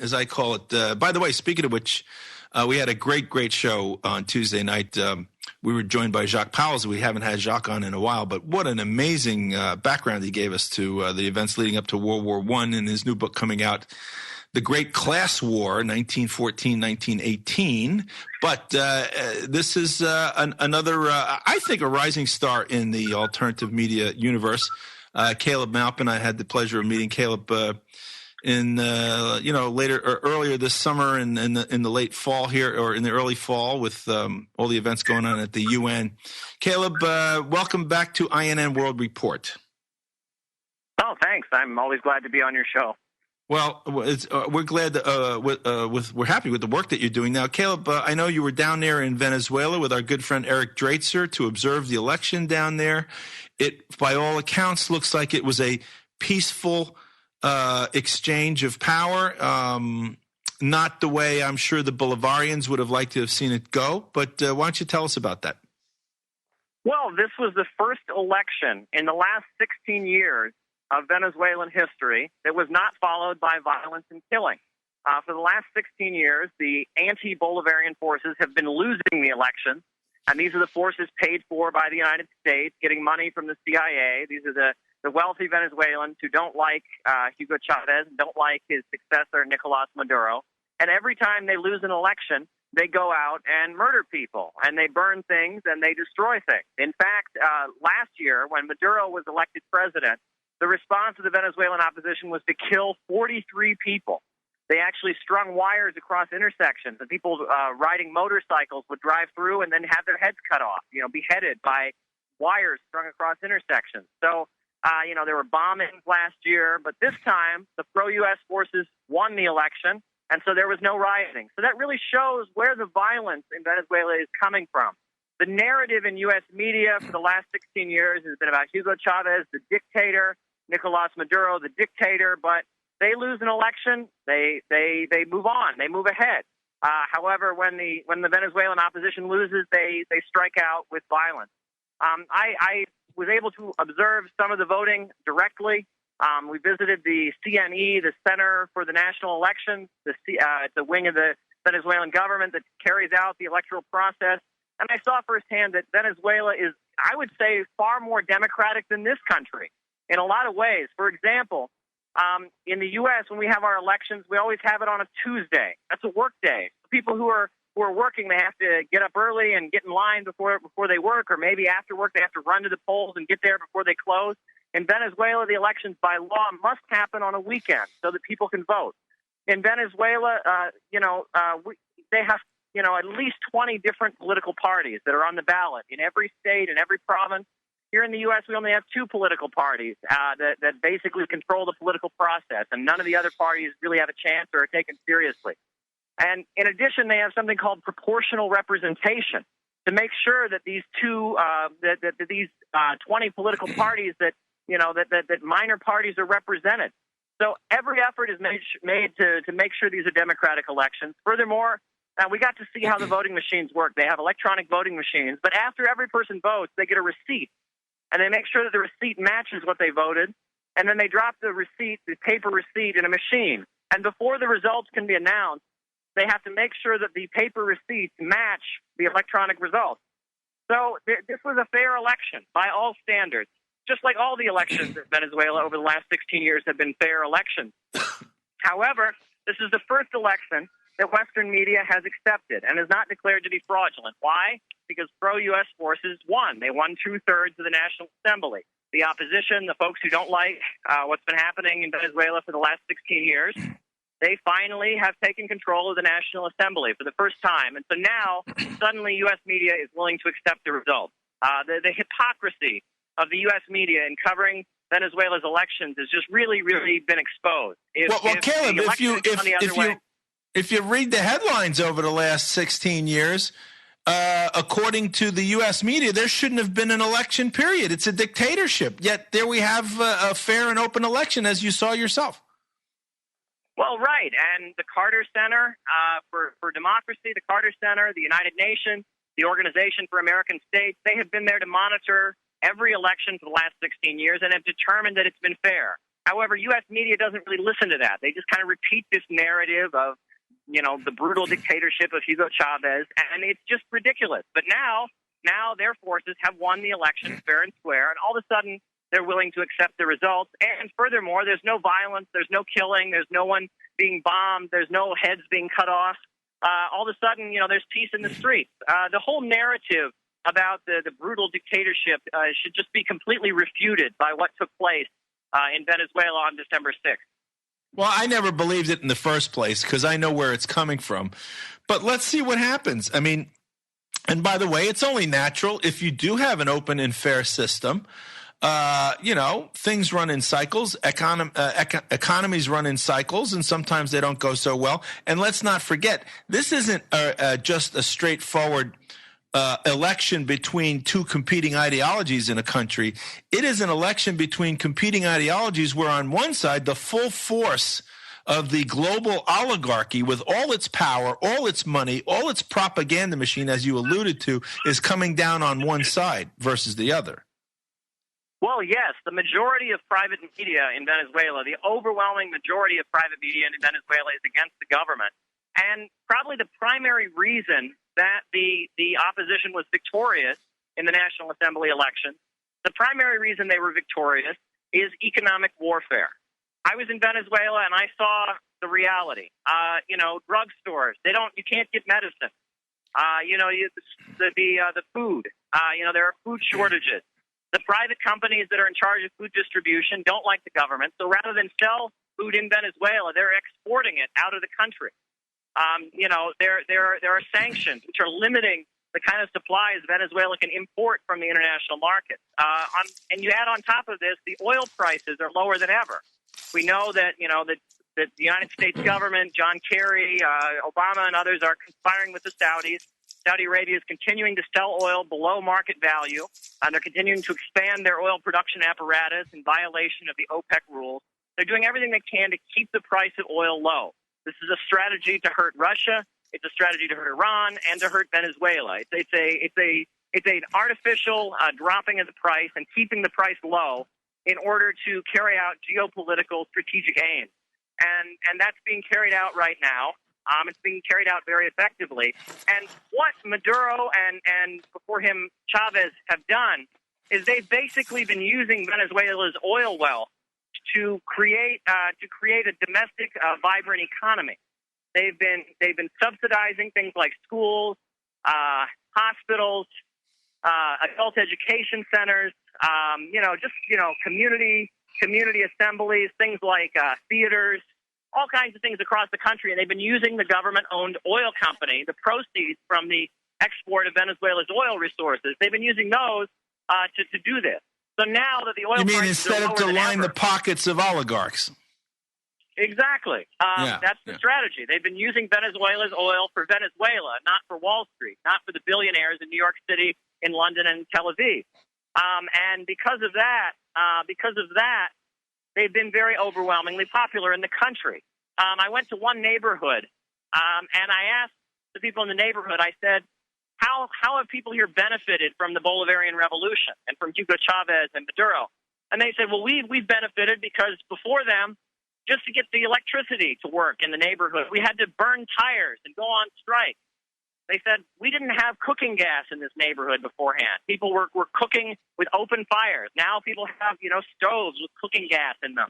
as I call it. By the way, speaking of which, we had a great show on Tuesday night. We were joined by Jacques Powell. We haven't had Jacques on in a while, but what an amazing background he gave us to the events leading up to World War I in his new book coming out, The Great Class War, 1914-1918. But this is another, I think, a rising star in the alternative media universe. Caleb Maupin, I had the pleasure of meeting Caleb in later or earlier this summer in the late fall here, or in the early fall, with all the events going on at the UN. Caleb, welcome back to INN World Report. Oh, thanks. I'm always glad to be on your show. Well, we're glad. We're happy with the work that you're doing now, Caleb. I know you were down there in Venezuela with our good friend Eric Draitser to observe the election down there. It, by all accounts, looks like it was a peaceful exchange of power. Not the way I'm sure the Bolivarians would have liked to have seen it go. But why don't you tell us about that? Well, this was the first election in the last 16 years of Venezuelan history that was not followed by violence and killing. For the last 16 years, the anti-Bolivarian forces have been losing the elections, and these are the forces paid for by the United States, getting money from the CIA. These are the wealthy Venezuelans who don't like Hugo Chavez, don't like his successor, Nicolas Maduro. And every time they lose an election, they go out and murder people, and they burn things, and they destroy things. In fact, last year, when Maduro was elected president, the response of the Venezuelan opposition was to kill 43 people. They actually strung wires across intersections, and people riding motorcycles would drive through and then have their heads cut off, beheaded by wires strung across intersections. So, there were bombings last year, but this time the pro-U.S. forces won the election, and so there was no rioting. So that really shows where the violence in Venezuela is coming from. The narrative in U.S. media for the last 16 years has been about Hugo Chavez, the dictator, Nicolas Maduro, the dictator, but they lose an election, they move on, they move ahead. However, when the Venezuelan opposition loses, they strike out with violence. I was able to observe some of the voting directly. We visited the CNE, the Center for the National Elections. It's a wing of the Venezuelan government that carries out the electoral process. And I saw firsthand that Venezuela is, I would say, far more democratic than this country in a lot of ways. For example, in the U.S., when we have our elections, we always have it on a Tuesday. That's a work day. People who are working, they have to get up early and get in line before they work, or maybe after work they have to run to the polls and get there before they close. In Venezuela, the elections by law must happen on a weekend so that people can vote. In Venezuela, they have at least 20 different political parties that are on the ballot in every state and every province. Here in the U.S., we only have two political parties that basically control the political process, and none of the other parties really have a chance or are taken seriously. And in addition, they have something called proportional representation to make sure that these 20 political parties that minor parties are represented. So every effort is made to make sure these are democratic elections. Furthermore, we got to see how the voting machines work. They have electronic voting machines, but after every person votes, they get a receipt. And they make sure that the receipt matches what they voted, and then they drop the paper receipt, in a machine. And before the results can be announced, they have to make sure that the paper receipts match the electronic results. So this was a fair election by all standards, just like all the elections in Venezuela over the last 16 years have been fair elections. However, this is the first election that Western media has accepted and is not declared to be fraudulent. Why? Because pro-U.S. forces won. They won 2/3 of the National Assembly. The opposition, the folks who don't like what's been happening in Venezuela for the last 16 years, they finally have taken control of the National Assembly for the first time. And so now, suddenly, U.S. media is willing to accept the results. The hypocrisy of the U.S. media in covering Venezuela's elections has just really, really been exposed. Caleb, if you read the headlines over the last 16 years, according to the U.S. media, there shouldn't have been an election, period. It's a dictatorship. Yet there we have a fair and open election, as you saw yourself. Well, right. And the Carter Center for Democracy, the Carter Center, the United Nations, the Organization for American States, they have been there to monitor every election for the last 16 years and have determined that it's been fair. However, U.S. media doesn't really listen to that. They just kind of repeat this narrative of, the brutal dictatorship of Hugo Chavez, and it's just ridiculous. But now their forces have won the election fair and square, and all of a sudden they're willing to accept the results. And furthermore, there's no violence, there's no killing, there's no one being bombed, there's no heads being cut off. All of a sudden, there's peace in the streets. The whole narrative about the brutal dictatorship should just be completely refuted by what took place in Venezuela on December 6th. Well, I never believed it in the first place because I know where it's coming from. But let's see what happens. I mean, and by the way, it's only natural if you do have an open and fair system. Things run in cycles. Economies run in cycles, and sometimes they don't go so well. And let's not forget, this isn't just a straightforward election between two competing ideologies in a country. It is an election between competing ideologies where on one side, the full force of the global oligarchy with all its power, all its money, all its propaganda machine, as you alluded to, is coming down on one side versus the other. Well, yes, the majority of private media in Venezuela, the overwhelming majority of private media in Venezuela is against the government. And probably the primary reason that the opposition was victorious in the National Assembly election, the primary reason they were victorious is economic warfare. I was in Venezuela and I saw the reality. Drugstores, you can't get medicine. The food, there are food shortages. The private companies that are in charge of food distribution don't like the government. So rather than sell food in Venezuela, they're exporting it out of the country. There are sanctions which are limiting the kind of supplies Venezuela can import from the international market. And you add on top of this, the oil prices are lower than ever. We know that, that the United States government, John Kerry, Obama, and others are conspiring with the Saudis. Saudi Arabia is continuing to sell oil below market value, and they're continuing to expand their oil production apparatus in violation of the OPEC rules. They're doing everything they can to keep the price of oil low. This is a strategy to hurt Russia. It's a strategy to hurt Iran and to hurt Venezuela. It's an artificial dropping of the price and keeping the price low in order to carry out geopolitical strategic aims. And that's being carried out right now. It's being carried out very effectively. And what Maduro and before him Chavez have done is they've basically been using Venezuela's oil wealth to create a domestic, vibrant economy. They've been subsidizing things like schools, hospitals, adult education centers, community assemblies, things like theaters, all kinds of things across the country. And they've been using the government-owned oil company, the proceeds from the export of Venezuela's oil resources. They've been using those to do this. So now that the oil prices are lower instead of to line ever, the pockets of oligarchs? Exactly. That's the strategy. They've been using Venezuela's oil for Venezuela, not for Wall Street, not for the billionaires in New York City, in London, and Tel Aviv. And because of that, they've been very overwhelmingly popular in the country. I went to one neighborhood, and I asked the people in the neighborhood, I said, how have people here benefited from the Bolivarian Revolution and from Hugo Chavez and Maduro? And they said, well, we've benefited because before them, just to get the electricity to work in the neighborhood, we had to burn tires and go on strike. They said, we didn't have cooking gas in this neighborhood beforehand. People were cooking with open fires. Now people have, stoves with cooking gas in them.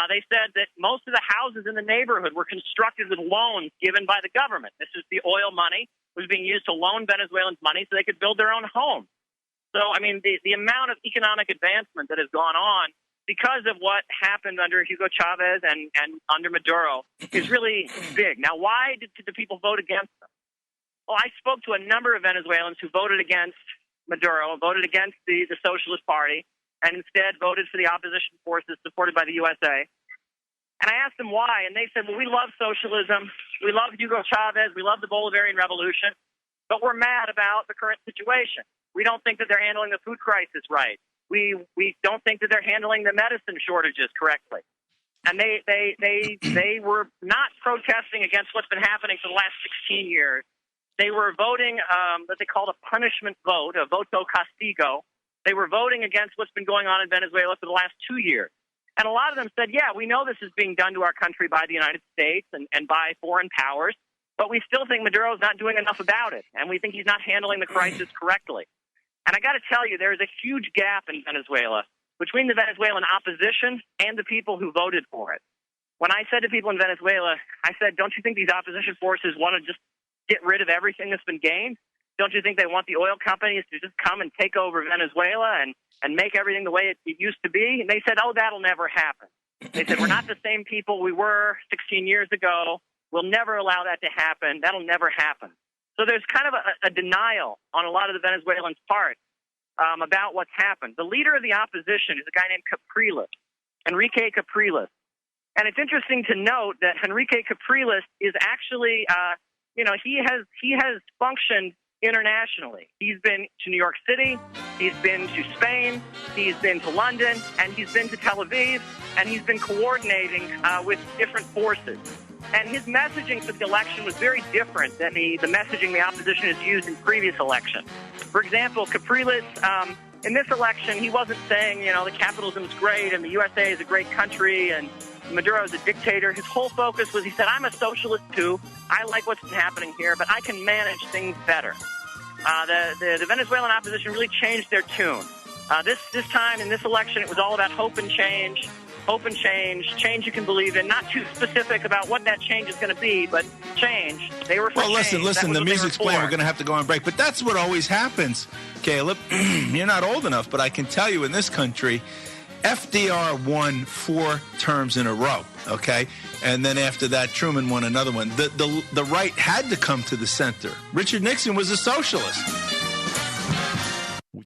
They said that most of the houses in the neighborhood were constructed with loans given by the government. This is the oil money was being used to loan Venezuelans money so they could build their own homes. So, the amount of economic advancement that has gone on because of what happened under Hugo Chavez and under Maduro is really big. Now, why did the people vote against them? Well, I spoke to a number of Venezuelans who voted against Maduro, voted against the Socialist Party, and instead voted for the opposition forces supported by the USA. And I asked them why, and they said, well, we love socialism, we love Hugo Chavez, we love the Bolivarian Revolution, but we're mad about the current situation. We don't think that they're handling the food crisis right. We don't think that they're handling the medicine shortages correctly. And they were not protesting against what's been happening for the last 16 years. They were voting what they called a punishment vote, a voto castigo. They were voting against what's been going on in Venezuela for the last 2 years. And a lot of them said, yeah, we know this is being done to our country by the United States and by foreign powers, but we still think Maduro's not doing enough about it, and we think he's not handling the crisis correctly. And I got to tell you, there is a huge gap in Venezuela between the Venezuelan opposition and the people who voted for it. When I said to people in Venezuela, I said, don't you think these opposition forces want to just get rid of everything that's been gained? Don't you think they want the oil companies to just come and take over Venezuela and make everything the way it used to be? And they said, oh, that'll never happen. They said, we're not the same people we were 16 years ago. We'll never allow that to happen. That'll never happen. So there's kind of a denial on a lot of the Venezuelans' part about what's happened. The leader of the opposition is a guy named Enrique Capriles. And it's interesting to note that Enrique Capriles is actually, he has functioned internationally. He's been to New York City, he's been to Spain, he's been to London, and he's been to Tel Aviv, and he's been coordinating with different forces. And his messaging for the election was very different than the messaging the opposition has used in previous elections. For example, Capriles, in this election, he wasn't saying, the capitalism is great and the USA is a great country and Maduro is a dictator. His whole focus was, he said, I'm a socialist too. I like what's been happening here, but I can manage things better. The Venezuelan opposition really changed their tune. This time in this election, it was all about hope and change you can believe in. Not too specific about what that change is going to be, but change. They were for change. Listen, the music's playing. We're going to have to go on break. But that's what always happens, Caleb. You're not old enough, but I can tell you in this country, FDR won 4 terms in a row, okay? And then after that, Truman won another one. The right had to come to the center. Richard Nixon was a socialist.